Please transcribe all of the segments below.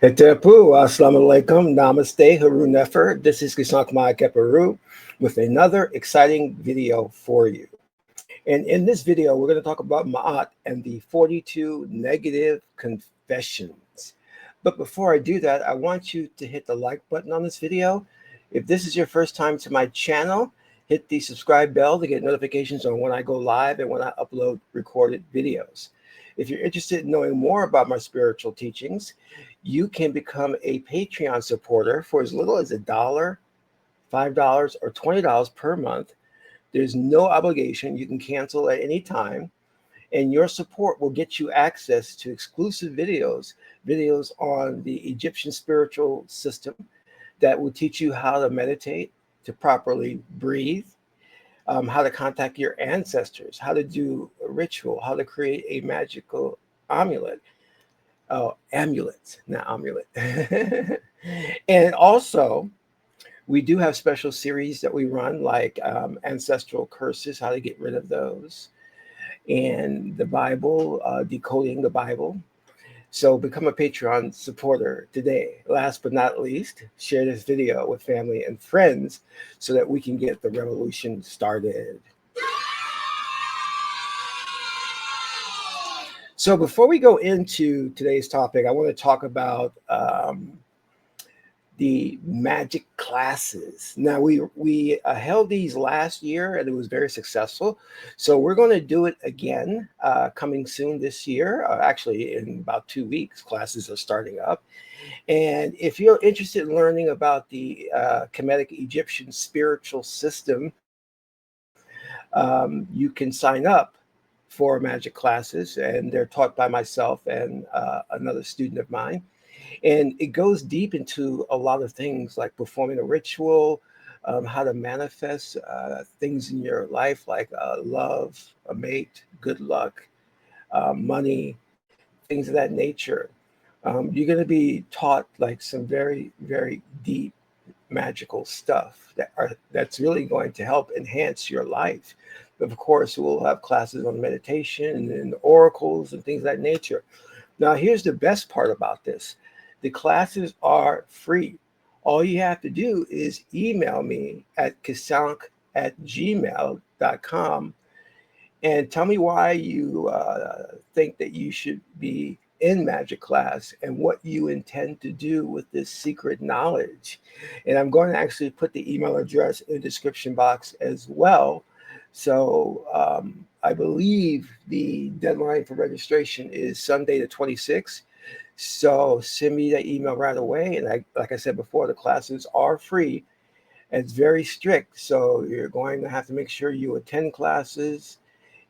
Hetepu, Assalamu alaikum, Namaste, Haru Nefer. This is Qesankh with another exciting video for you. And in this video, we're going to talk about Maat and the 42 negative confessions. But before I do that, I want you to hit the like button on this video. If this is your first time to my channel, hit the subscribe bell to get notifications on when I go live and when I upload recorded videos. If you're interested in knowing more about my spiritual teachings, you can become a Patreon supporter for as little as $1, $5, or $20 per month. There's no obligation. You can cancel at any time, and your support will get you access to exclusive videos on the Egyptian spiritual system that will teach you how to meditate, to properly breathe, how to contact your ancestors, how to do a ritual, how to create a magical amulet. Oh, amulet, not amulet. And also, we do have special series that we run, like ancestral curses, how to get rid of those, and the Bible, decoding the Bible. So become a Patreon supporter today. Last but not least, share this video with family and friends so that we can get the revolution started. So before we go into today's topic, I want to talk about the Magick classes. Now, we held these last year, and it was very successful. So we're going to do it again coming soon this year. Actually, in about 2 weeks, classes are starting up. And if you're interested in learning about the Kemetic Egyptian spiritual system, you can sign up for Magick classes, and they're taught by myself and another student of mine. And it goes deep into a lot of things like performing a ritual, how to manifest things in your life like love, a mate, good luck, money, things of that nature. You're going to be taught like some very, very deep magical stuff that's really going to help enhance your life. But of course, we'll have classes on meditation and oracles and things of that nature. Now, here's the best part about this. The classes are free. All you have to do is email me at qesankh@gmail.com and tell me why you think that you should be in Magick Class and what you intend to do with this secret knowledge. And I'm going to actually put the email address in the description box as well. So I believe the deadline for registration is Sunday the 26th. So send me that email right away. And like I said before, the classes are free. It's very strict. So you're going to have to make sure you attend classes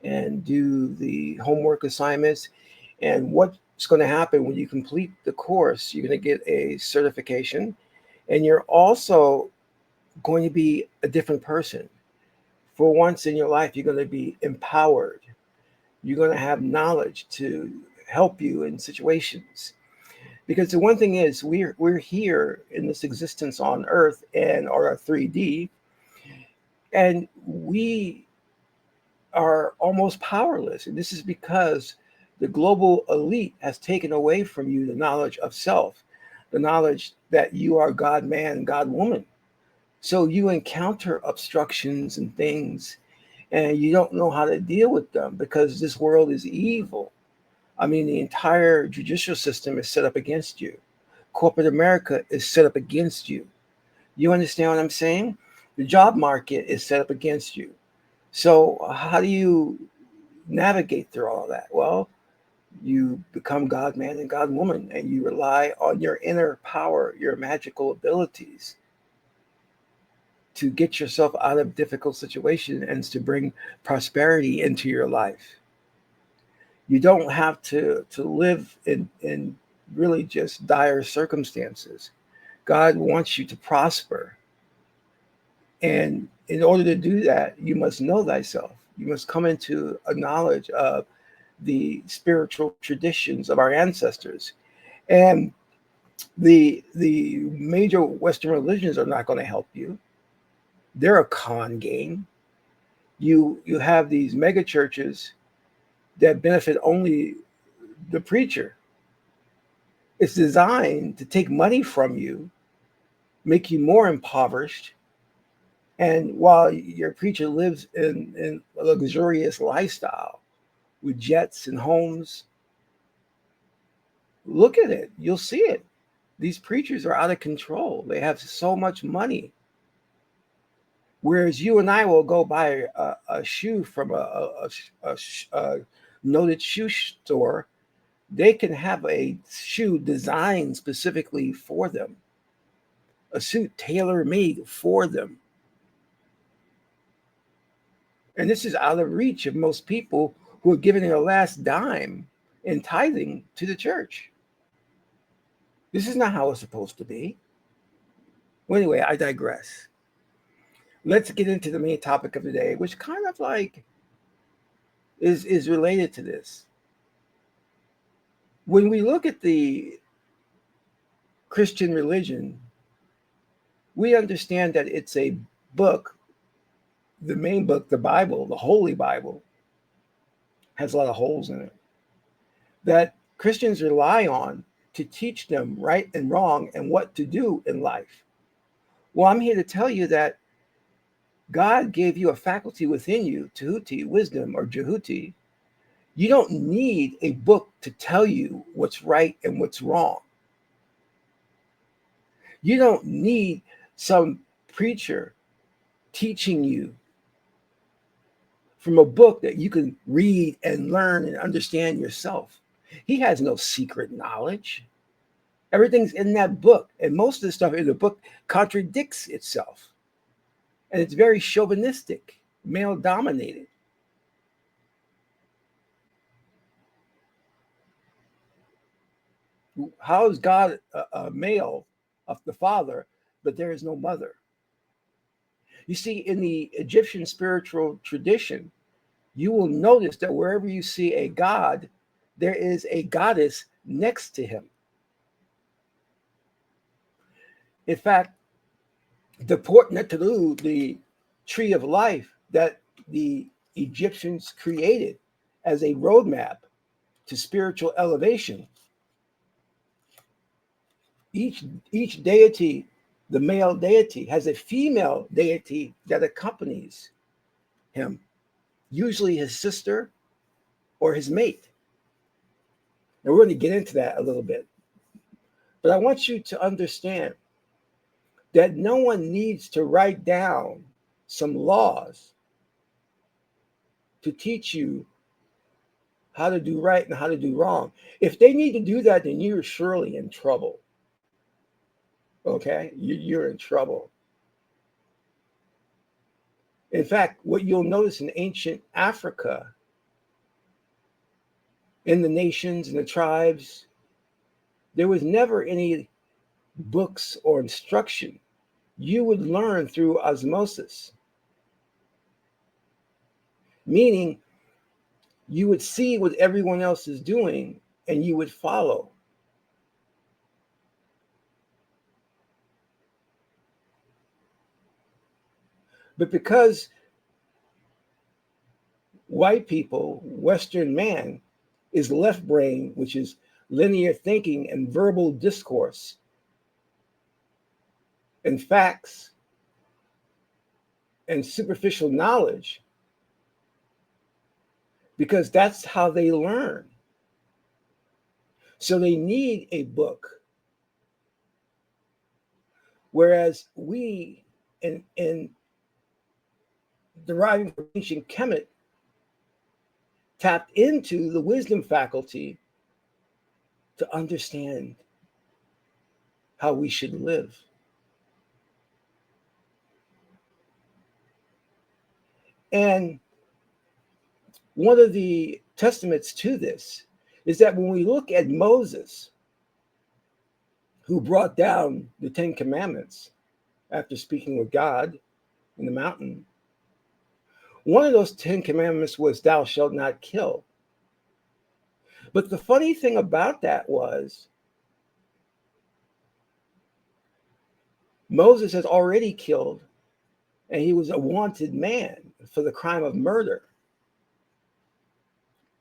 and do the homework assignments. And what's going to happen when you complete the course, you're going to get a certification, and you're also going to be a different person. For once in your life, you're going to be empowered. You're going to have knowledge to help you in situations. Because the one thing is, we're here in this existence on Earth and our 3D, and we are almost powerless. And this is because the global elite has taken away from you the knowledge of self, the knowledge that you are God man, God woman. So you encounter obstructions and things, and you don't know how to deal with them because this world is evil. I mean, the entire judicial system is set up against you. Corporate America is set up against you. You understand what I'm saying? The job market is set up against you. So how do you navigate through all of that? Well, you become God man and God woman, and you rely on your inner power, your magical abilities to get yourself out of difficult situations and to bring prosperity into your life. You don't have to live in really just dire circumstances. God wants you to prosper. And in order to do that, you must know thyself. You must come into a knowledge of the spiritual traditions of our ancestors. And the major Western religions are not going to help you. They're a con game. You have these mega churches that benefit only the preacher. It's designed to take money from you, make you more impoverished. And while your preacher lives in a luxurious lifestyle with jets and homes, look at it. You'll see it. These preachers are out of control. They have so much money. Whereas you and I will go buy a shoe from a noted shoe store, they can have a shoe designed specifically for them, a suit tailor made for them. And this is out of reach of most people who are giving their last dime in tithing to the church. This is not how it's supposed to be. Well, anyway, I digress. Let's get into the main topic of the day, which kind of like is related to this. When we look at the Christian religion, we understand that it's a book, the main book, the Bible, the Holy Bible, has a lot of holes in it, that Christians rely on to teach them right and wrong and what to do in life. Well, I'm here to tell you that God gave you a faculty within you, Tehuti, wisdom, or Jehuti. You don't need a book to tell you what's right and what's wrong. You don't need some preacher teaching you from a book that you can read and learn and understand yourself. He has no secret knowledge. Everything's in that book. And most of the stuff in the book contradicts itself. And it's very chauvinistic, male dominated. How is God a male of the father, but there is no mother? You see, in the Egyptian spiritual tradition, you will notice that wherever you see a god, there is a goddess next to him. In fact, the Port Neteru, the tree of life that the Egyptians created as a roadmap to spiritual elevation, each deity, the male deity, has a female deity that accompanies him, usually his sister or his mate. And we're going to get into that a little bit. But I want you to understand that no one needs to write down some laws to teach you how to do right and how to do wrong. If they need to do that, then you're surely in trouble. Okay? You're in trouble. In fact, what you'll notice in ancient Africa, in the nations and the tribes, there was never any books or instruction. You would learn through osmosis, meaning you would see what everyone else is doing and you would follow. But because white people, Western man, is left brain, which is linear thinking and verbal discourse and facts and superficial knowledge, because that's how they learn. So they need a book. Whereas we, in deriving from ancient Kemet, tapped into the wisdom faculty to understand how we should live. And one of the testaments to this is that when we look at Moses, who brought down the Ten Commandments after speaking with God in the mountain, one of those 10 commandments was, "Thou shalt not kill." But the funny thing about that was, Moses has already killed, and he was a wanted man for the crime of murder.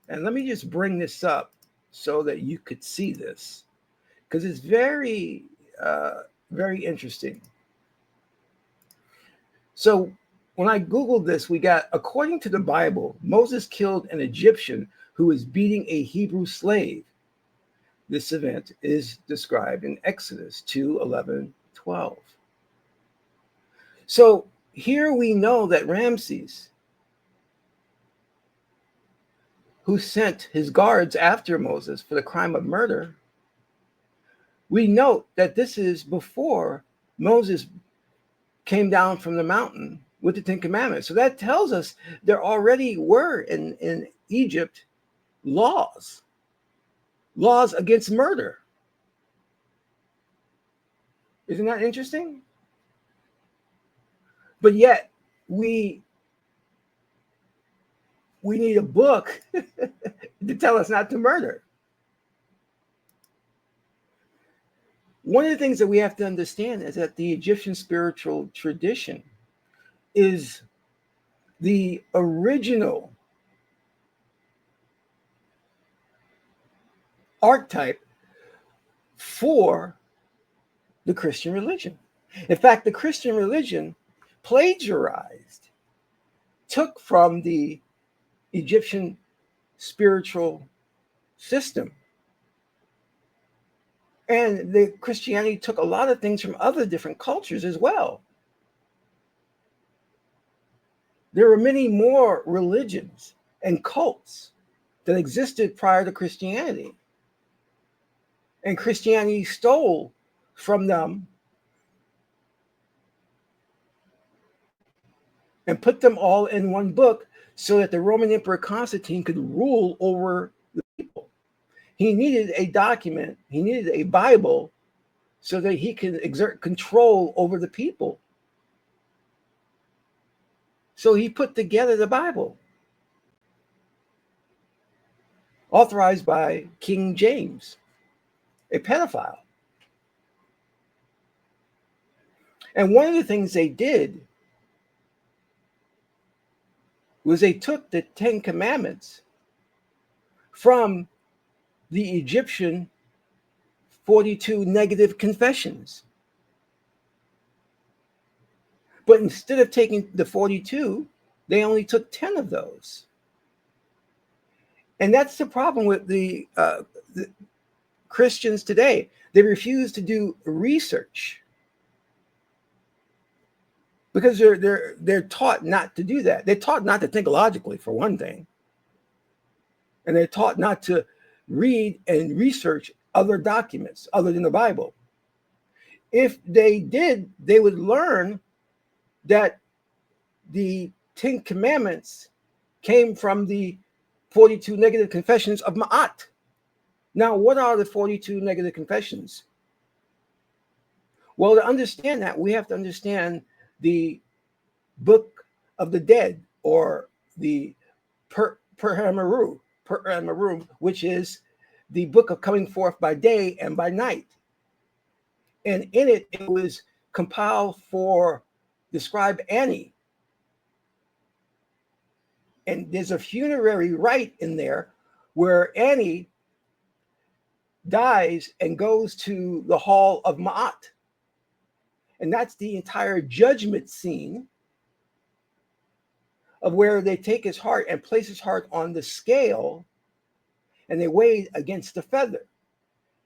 And let me just bring this up so that you could see this. because it's very, very interesting. So when I Googled this, we got, according to the Bible, Moses killed an Egyptian who was beating a Hebrew slave. This event is described in Exodus 2:11-12. So here we know that Ramses, who sent his guards after Moses for the crime of murder, we note that this is before Moses came down from the mountain with the Ten Commandments. So that tells us there already were in Egypt laws against murder. Isn't that interesting? But yet we need a book to tell us not to murder. One of the things that we have to understand is that the Egyptian spiritual tradition is the original archetype for the Christian religion. In fact, the Christian religion plagiarized, took from the Egyptian spiritual system. And the Christianity took a lot of things from other different cultures as well. There were many more religions and cults that existed prior to Christianity. And Christianity stole from them and put them all in one book so that the Roman Emperor Constantine could rule over the people. He needed a document, he needed a Bible so that he could exert control over the people. So he put together the Bible, authorized by King James, a pedophile. And one of the things they did was they took the Ten Commandments from the Egyptian 42 negative confessions. But instead of taking the 42, they only took 10 of those. And that's the problem with the Christians today. They refuse to do research because they're taught not to do that. They're taught not to think logically, for one thing. And they're taught not to read and research other documents other than the Bible. If they did, they would learn that the Ten Commandments came from the 42 negative confessions of Maat. Now, what are the 42 negative confessions? Well, to understand that, we have to understand the Book of the Dead, or the Perhamaru, which is the book of coming forth by day and by night. And in it, it was compiled for the scribe Annie. And there's a funerary rite in there where Annie dies and goes to the hall of Maat. And that's the entire judgment scene of where they take his heart and place his heart on the scale, and they weigh it against the feather.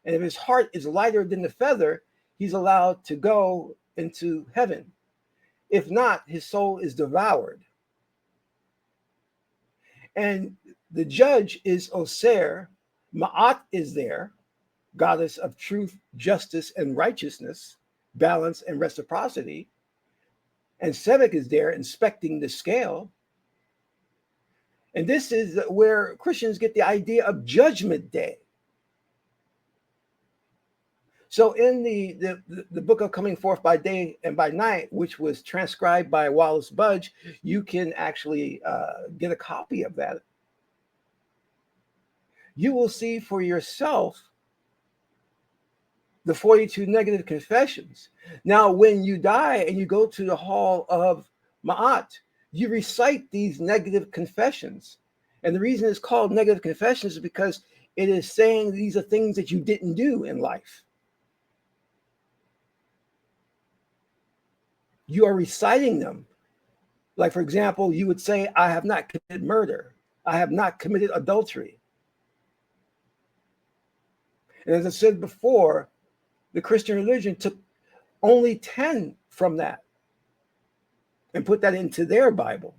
And if his heart is lighter than the feather, he's allowed to go into heaven. If not, his soul is devoured. And the judge is Osir. Maat is there, goddess of truth, justice, and righteousness, balance, and reciprocity. And Sebek is there inspecting the scale. And this is where Christians get the idea of Judgment Day. So in the book of Coming Forth by Day and by Night, which was transcribed by Wallace Budge, you can actually get a copy of that. You will see for yourself the 42 negative confessions. Now, when you die and you go to the hall of Maat, you recite these negative confessions. And the reason it's called negative confessions is because it is saying these are things that you didn't do in life. you are reciting them. Like, for example, you would say, I have not committed murder. I have not committed adultery. And as I said before, the Christian religion took only 10 from that and put that into their Bible.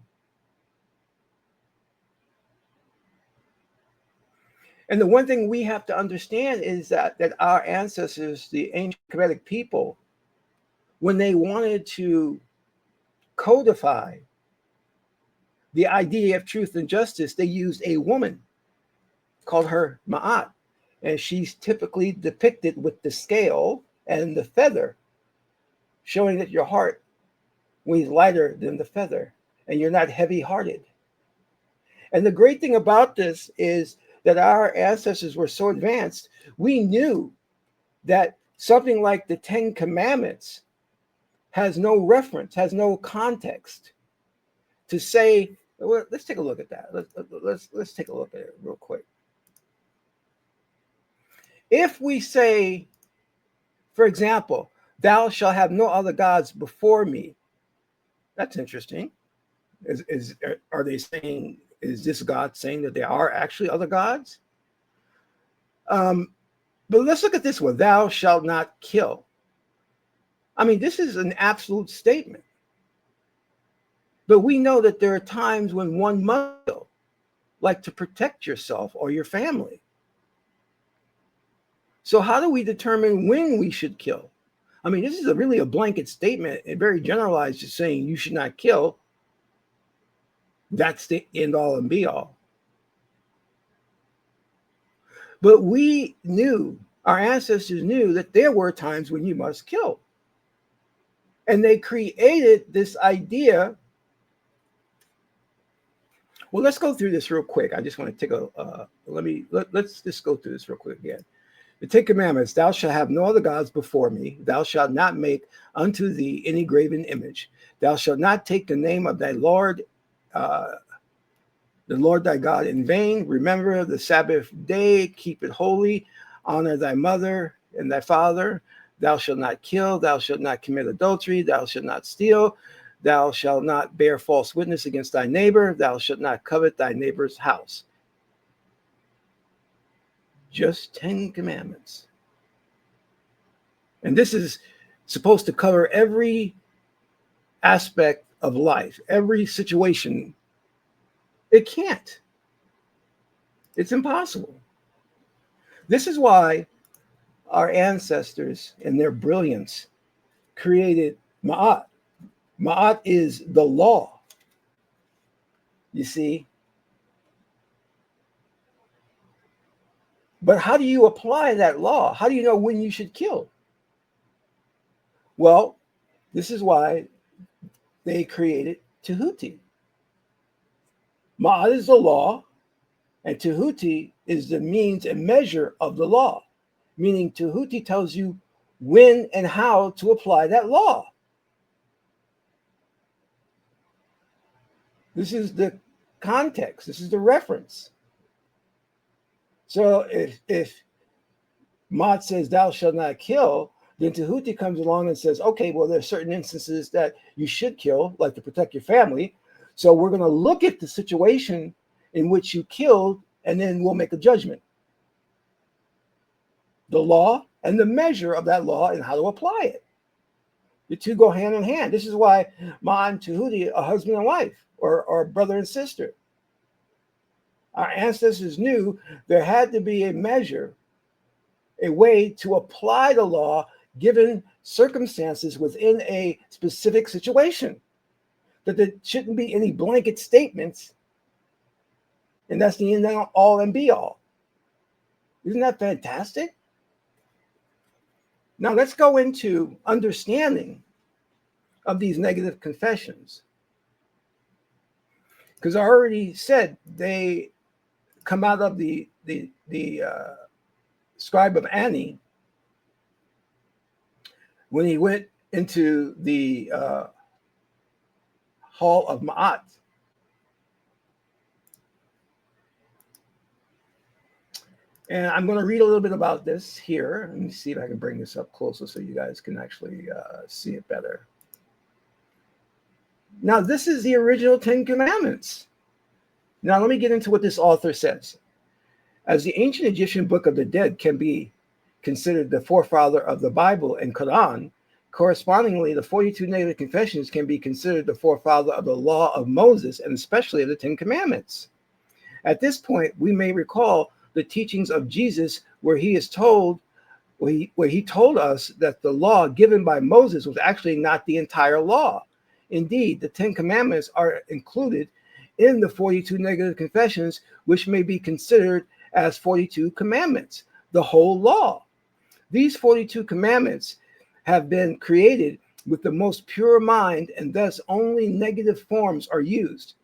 And the one thing we have to understand is that our ancestors, the ancient Kemetic people, when they wanted to codify the idea of truth and justice, they used a woman, called her Maat. And she's typically depicted with the scale and the feather, showing that your heart weighs lighter than the feather and you're not heavy-hearted. And the great thing about this is that our ancestors were so advanced, we knew that something like the 10 Commandments has no reference, has no context to say, well, let's take a look at that. Let's take a look at it real quick. If we say, for example, thou shalt have no other gods before me, that's interesting. Are they saying, is this God saying that there are actually other gods? But let's look at this one. Thou shalt not kill. I mean, this is an absolute statement. But we know that there are times when one must kill, like to protect yourself or your family. So how do we determine when we should kill? I mean, this is really a blanket statement, and very generalized, just saying you should not kill. That's the end all and be all. But we knew, our ancestors knew, that there were times when you must kill. And they created this idea. Well, let's go through this real quick. I just want to take let's just go through this real quick again. The 10 Commandments: thou shalt have no other gods before me. Thou shalt not make unto thee any graven image. Thou shalt not take the name of thy Lord, the Lord thy God, in vain. Remember the Sabbath day, keep it holy. Honor thy mother and thy father. Thou shalt not kill. Thou shalt not commit adultery. Thou shalt not steal. Thou shalt not bear false witness against thy neighbor. Thou shalt not covet thy neighbor's house. Just 10 commandments. And this is supposed to cover every aspect of life, every situation. It can't. It's impossible. This is why our ancestors, in their brilliance, created Maat. Maat is the law. You see? But how do you apply that law? How do you know when you should kill? Well, this is why they created Tahuti. Maat is the law, and Tahuti is the means and measure of the law. Meaning Tahuti tells you when and how to apply that law. This is the context. This is the reference. So if Maat says thou shalt not kill, then Tahuti comes along and says, okay, well, there's certain instances that you should kill, like to protect your family. So we're going to look at the situation in which you killed, and then we'll make a judgment. The law and the measure of that law and how to apply it. The two go hand in hand. This is why Maat and Tahuti are husband and wife, or brother and sister. Our ancestors knew there had to be a measure, a way to apply the law given circumstances within a specific situation. That there shouldn't be any blanket statements, and that's the end all and be all. Isn't that fantastic? Now let's go into understanding of these negative confessions. Because I already said they come out of the scribe of Ani when he went into the hall of Maat. And I'm going to read a little bit about this here. Let me see if I can bring this up closer so you guys can actually see it better. Now, this is the original Ten Commandments. Now, let me get into what this author says. As the ancient Egyptian Book of the Dead can be considered the forefather of the Bible and Quran, correspondingly, the 42 negative confessions can be considered the forefather of the law of Moses and especially of the Ten Commandments. At this point, we may recall the teachings of Jesus where he told us that the law given by Moses was actually not the entire law. Indeed, the Ten Commandments are included in the 42 negative confessions, which may be considered as 42 commandments, the whole law. These 42 commandments have been created with the most pure mind, and thus only negative forms are used.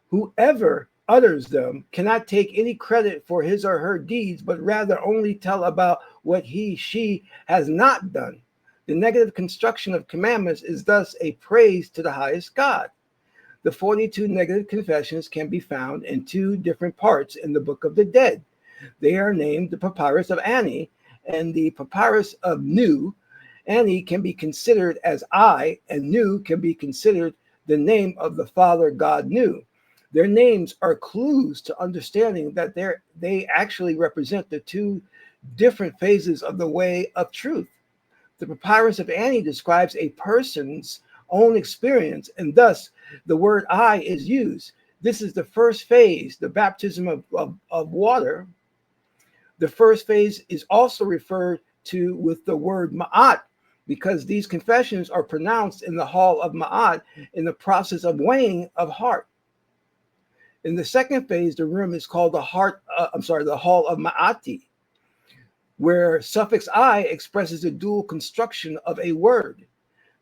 Whoever utters them cannot take any credit for his or her deeds, but rather only tell about what she has not done. The negative construction of commandments is thus a praise to the highest God. The 42 negative confessions can be found in two different parts in the Book of the Dead. They are named the Papyrus of Ani and the Papyrus of Nu. Ani can be considered as I, and Nu can be considered the name of the Father God Nu. Their names are clues to understanding that they actually represent the two different phases of the way of truth. The Papyrus of Ani describes a person's own experience, and thus the word I is used. This is the first phase, the baptism of water. The first phase is also referred to with the word Maat, because these confessions are pronounced in the hall of Maat in the process of weighing of heart. In the second phase, the room is called the hall of Ma'ati, where suffix I expresses the dual construction of a word.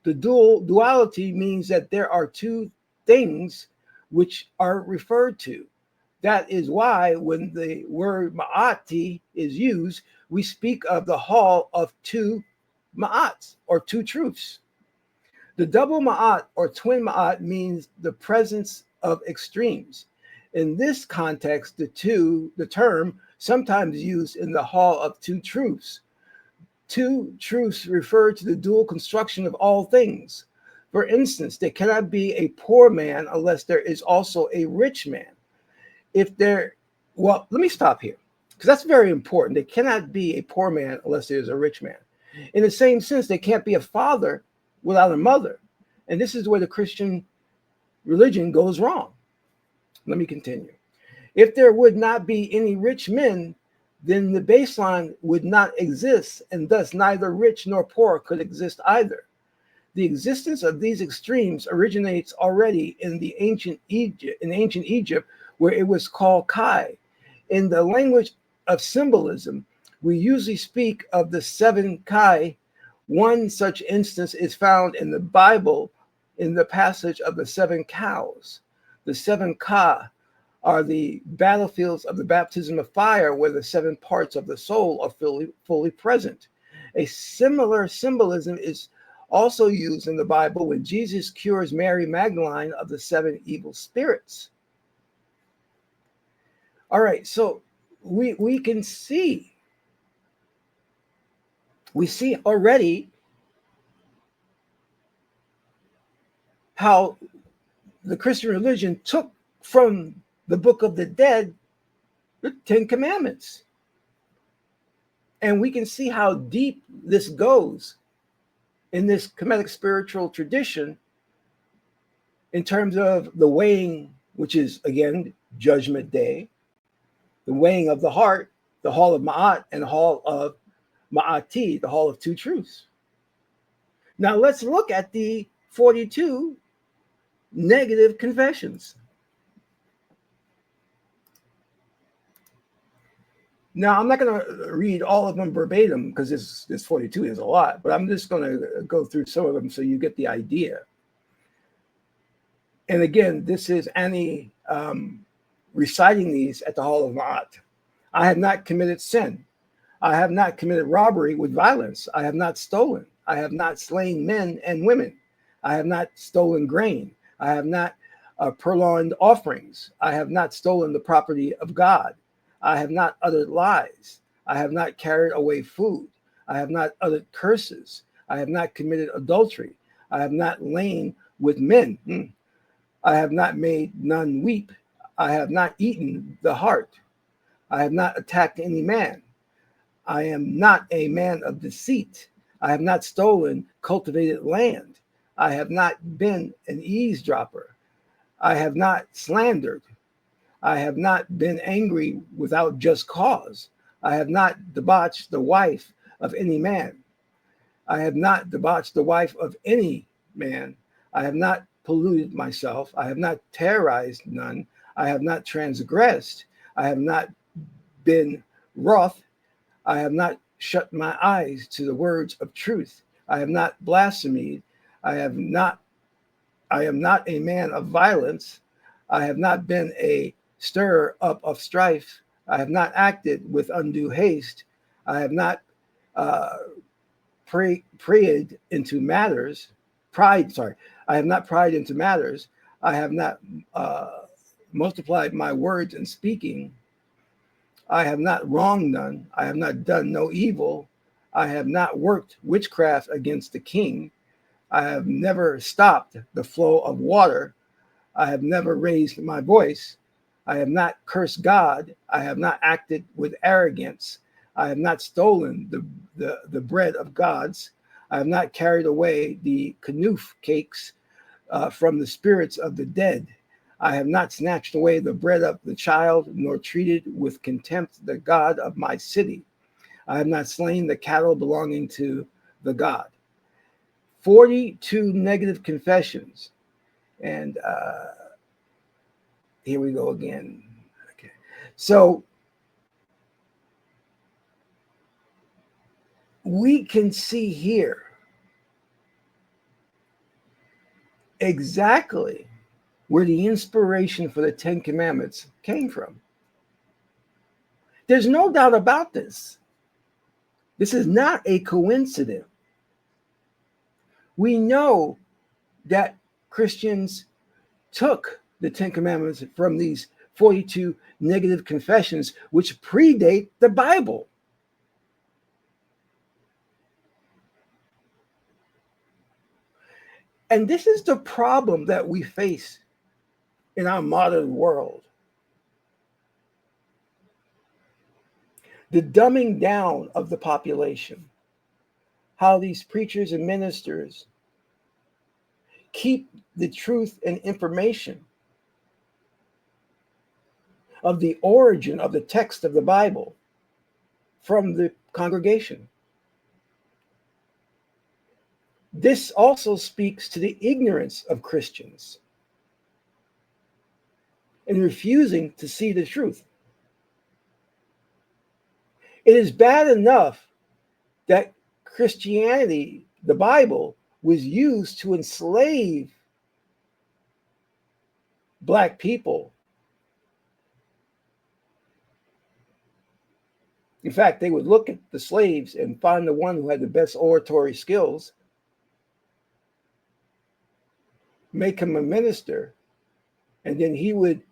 The duality means that there are two things which are referred to. That is why when the word Ma'ati is used, we speak of the hall of two Ma'ats, or two truths. The double Ma'at or twin Ma'at means the presence of extremes. In this context, the term sometimes used in the hall of two truths. Two truths refer to the dual construction of all things. For instance, there cannot be a poor man unless there is also a rich man. Let me stop here, because that's very important. There cannot be a poor man unless there's a rich man. In the same sense, there can't be a father without a mother. And this is where the Christian religion goes wrong. Let me continue. If there would not be any rich men, then the baseline would not exist, and thus neither rich nor poor could exist either. The existence of these extremes originates already in ancient Egypt, where it was called Kai. In the language of symbolism, we usually speak of the seven Kai. One such instance is found in the Bible in the passage of the seven cows. The seven Ka are the battlefields of the baptism of fire, where the seven parts of the soul are fully present. A similar symbolism is also used in the Bible when Jesus cures Mary Magdalene of the seven evil spirits. All right, so we can see, already how the Christian religion took from the Book of the Dead the Ten Commandments. And we can see how deep this goes in this Kemetic spiritual tradition in terms of the weighing, which is, again, Judgment Day, the weighing of the heart, the hall of Ma'at, and the hall of Ma'ati, the hall of two truths. Now let's look at the 42 negative confessions. Now, I'm not going to read all of them verbatim because this 42 is a lot, but I'm just going to go through some of them so you get the idea. And again, this is Annie reciting these at the Hall of Maat. I have not committed sin. I have not committed robbery with violence. I have not stolen. I have not slain men and women. I have not stolen grain. I have not purloined offerings. I have not stolen the property of God. I have not uttered lies. I have not carried away food. I have not uttered curses. I have not committed adultery. I have not lain with men. I have not made none weep. I have not eaten the heart. I have not attacked any man. I am not a man of deceit. I have not stolen cultivated land. I have not been an eavesdropper. I have not slandered. I have not been angry without just cause. I have not debauched the wife of any man. I have not debauched the wife of any man. I have not polluted myself. I have not terrorized none. I have not transgressed. I have not been wroth. I have not shut my eyes to the words of truth. I have not blasphemed. I am not a man of violence. I have not been a stirrer up of strife. I have not acted with undue haste. I have not pried into matters. I have not pried into matters. I have not multiplied my words in speaking. I have not wronged none. I have not done no evil. I have not worked witchcraft against the king. I have never stopped the flow of water. I have never raised my voice. I have not cursed God. I have not acted with arrogance. I have not stolen the bread of gods. I have not carried away the kanoof cakes from the spirits of the dead. I have not snatched away the bread of the child, nor treated with contempt the God of my city. I have not slain the cattle belonging to the God. 42 negative confessions. And here we go again. Okay. So we can see here exactly where the inspiration for the Ten Commandments came from. There's no doubt about this. This is not a coincidence. We know that Christians took the Ten Commandments from these 42 negative confessions, which predate the Bible. And this is the problem that we face in our modern world. The dumbing down of the population. How these preachers and ministers keep the truth and information of the origin of the text of the Bible from the congregation. This also speaks to the ignorance of Christians in refusing to see the truth. It is bad enough that Christianity, the Bible, was used to enslave Black people. In fact, they would look at the slaves and find the one who had the best oratory skills, make him a minister, and then he would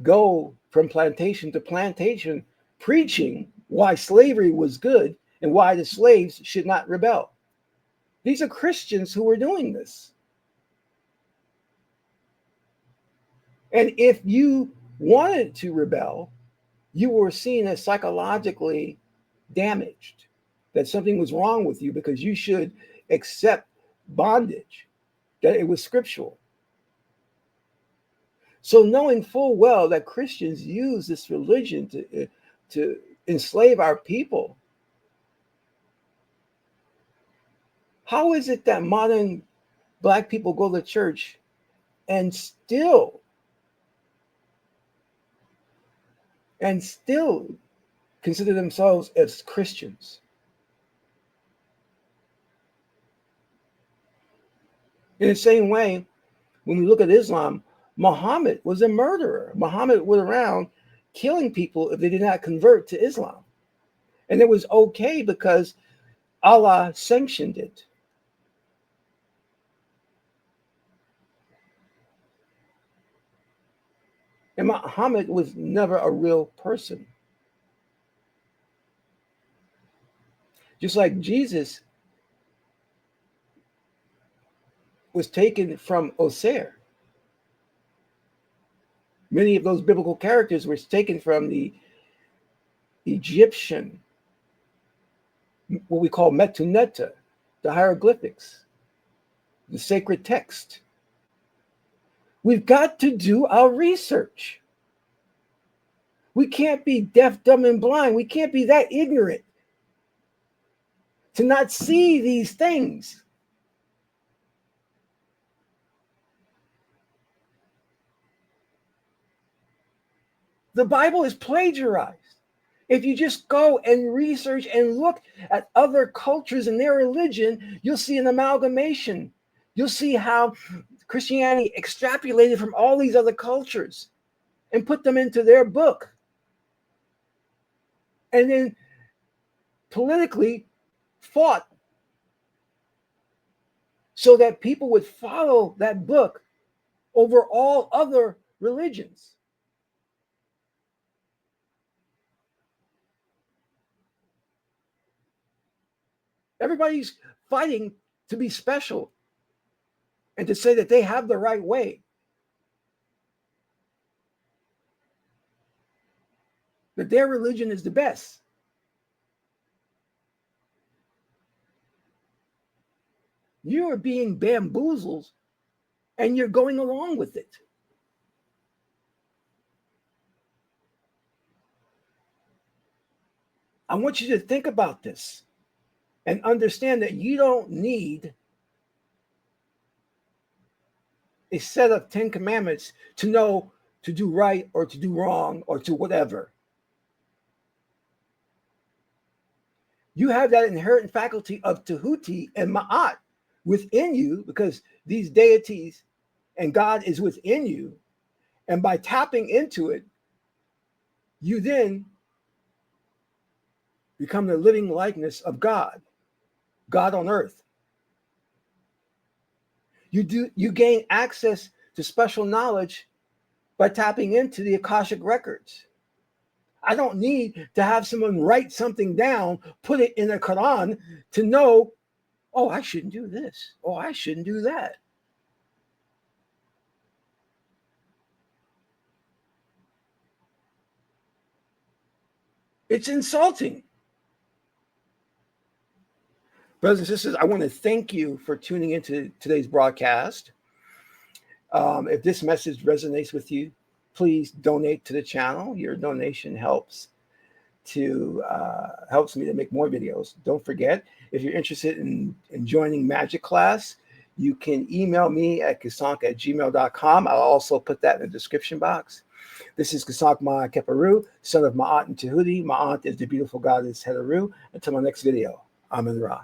go from plantation to plantation preaching why slavery was good and why the slaves should not rebel. These are Christians who were doing this. And if you wanted to rebel, you were seen as psychologically damaged, that something was wrong with you because you should accept bondage, that it was scriptural. So knowing full well that Christians use this religion to enslave our people, how is it that modern Black people go to church and still consider themselves as Christians? In the same way, when we look at Islam, Muhammad was a murderer. Muhammad was around killing people if they did not convert to Islam. And it was okay because Allah sanctioned it. And Muhammad was never a real person. Just like Jesus was taken from Osir. Many of those biblical characters were taken from the Egyptian, what we call Metuneta, the hieroglyphics, the sacred text. We've got to do our research. We can't be deaf, dumb, and blind. We can't be that ignorant to not see these things. The Bible is plagiarized. If you just go and research and look at other cultures and their religion, you'll see an amalgamation. You'll see how Christianity extrapolated from all these other cultures and put them into their book. And then politically fought so that people would follow that book over all other religions. Everybody's fighting to be special and to say that they have the right way. That their religion is the best. You are being bamboozled and you're going along with it. I want you to think about this and understand that you don't need a set of 10 commandments to know to do right or to do wrong or to whatever. You have that inherent faculty of Tahuti and Maat within you because these deities and God is within you. And by tapping into it, you then become the living likeness of God, God on earth. You gain access to special knowledge by tapping into the Akashic records. I don't need to have someone write something down, put it in the Quran to know, oh, I shouldn't do this. Oh, I shouldn't do that. It's insulting. Brothers and sisters, I want to thank you for tuning into today's broadcast. If this message resonates with you, please donate to the channel. Your donation helps me to make more videos. Don't forget, if you're interested in joining Magick Class, you can email me at Qesankh@gmail.com. I'll also put that in the description box. This is Qesankh Ma Keperu, son of Maat and Tahuti. Maat is the beautiful goddess Heteru. Until my next video, Amen Ra.